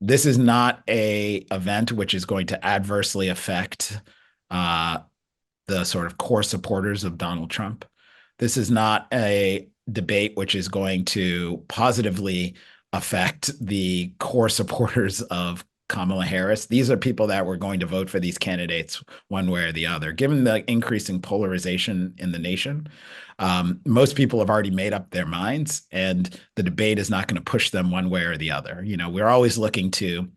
This is not a event which is going to adversely affect uh, the sort of core supporters of Donald Trump. This is not a debate which is going to positively affect the core supporters of Kamala Harris. These are people that were going to vote for these candidates one way or the other. Given the increasing polarization in the nation, most people have already made up their minds, and the debate is not going to push them one way or the other. We're always looking to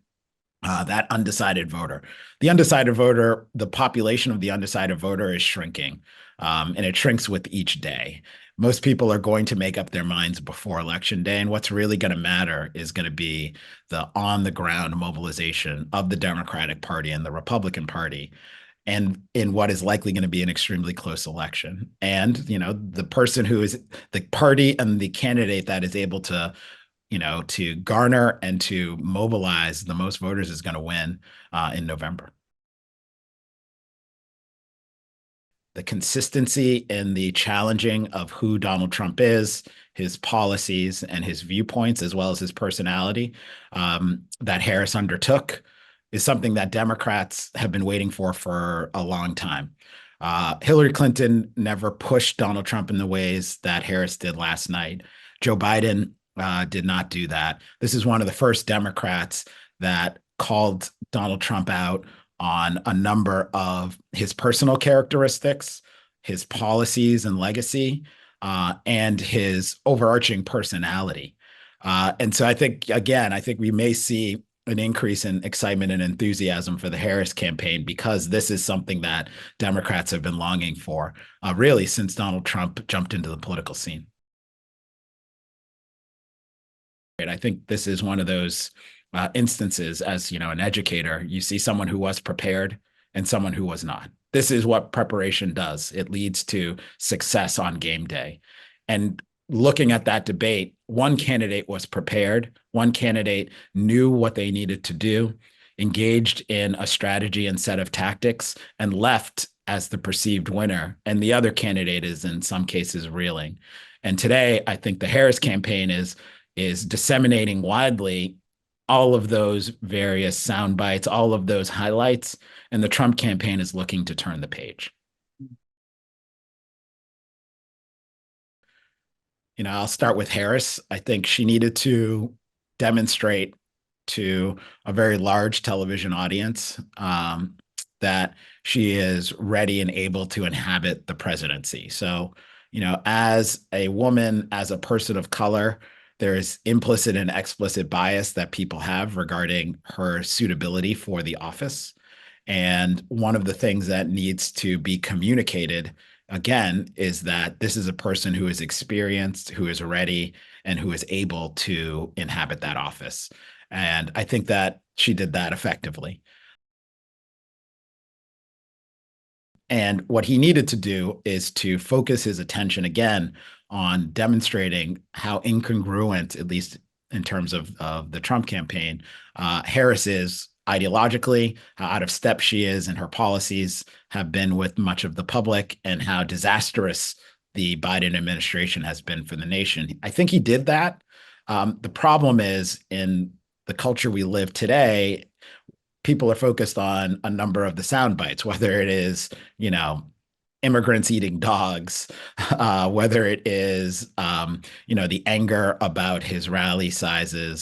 that undecided voter. The undecided voter, the population of the undecided voter is shrinking, and it shrinks with each day. Most people are going to make up their minds before election day, and what's really going to matter is going to be the on-the-ground mobilization of the Democratic Party and the Republican Party, and in what is likely going to be an extremely close election. And, the person who is the party and the candidate that is able to garner and to mobilize the most voters is going to win in November. The consistency in the challenging of who Donald Trump is, his policies, and his viewpoints, as well as his personality, that Harris undertook, is something that Democrats have been waiting for a long time. Hillary Clinton never pushed Donald Trump in the ways that Harris did last night. Joe Biden did not do that. This is one of the first Democrats that called Donald Trump out on a number of his personal characteristics, his policies and legacy, and his overarching personality. And so I think we may see an increase in excitement and enthusiasm for the Harris campaign, because this is something that Democrats have been longing for, really since Donald Trump jumped into the political scene. I think this is one of those instances, as an educator, you see someone who was prepared and someone who was not. This is what preparation does. It leads to success on game day. And looking at that debate, one candidate was prepared. One candidate knew what they needed to do, engaged in a strategy and set of tactics, and left as the perceived winner. And the other candidate is, in some cases, reeling. And today, I think the Harris campaign is disseminating widely all of those various sound bites, all of those highlights, and the Trump campaign is looking to turn the page. I'll start with Harris. I think she needed to demonstrate to a very large television audience that she is ready and able to inhabit the presidency. So, as a woman, as a person of color, there is implicit and explicit bias that people have regarding her suitability for the office. And one of the things that needs to be communicated, again, is that this is a person who is experienced, who is ready, and who is able to inhabit that office. And I think that she did that effectively. And what he needed to do is to focus his attention again on demonstrating how incongruent, at least in terms of the Trump campaign, Harris is ideologically, how out of step she is, and her policies have been with much of the public, and how disastrous the Biden administration has been for the nation. I think he did that. The problem is, in the culture we live today, people are focused on a number of the sound bites, whether it is, immigrants eating dogs, whether it is, the anger about his rally sizes,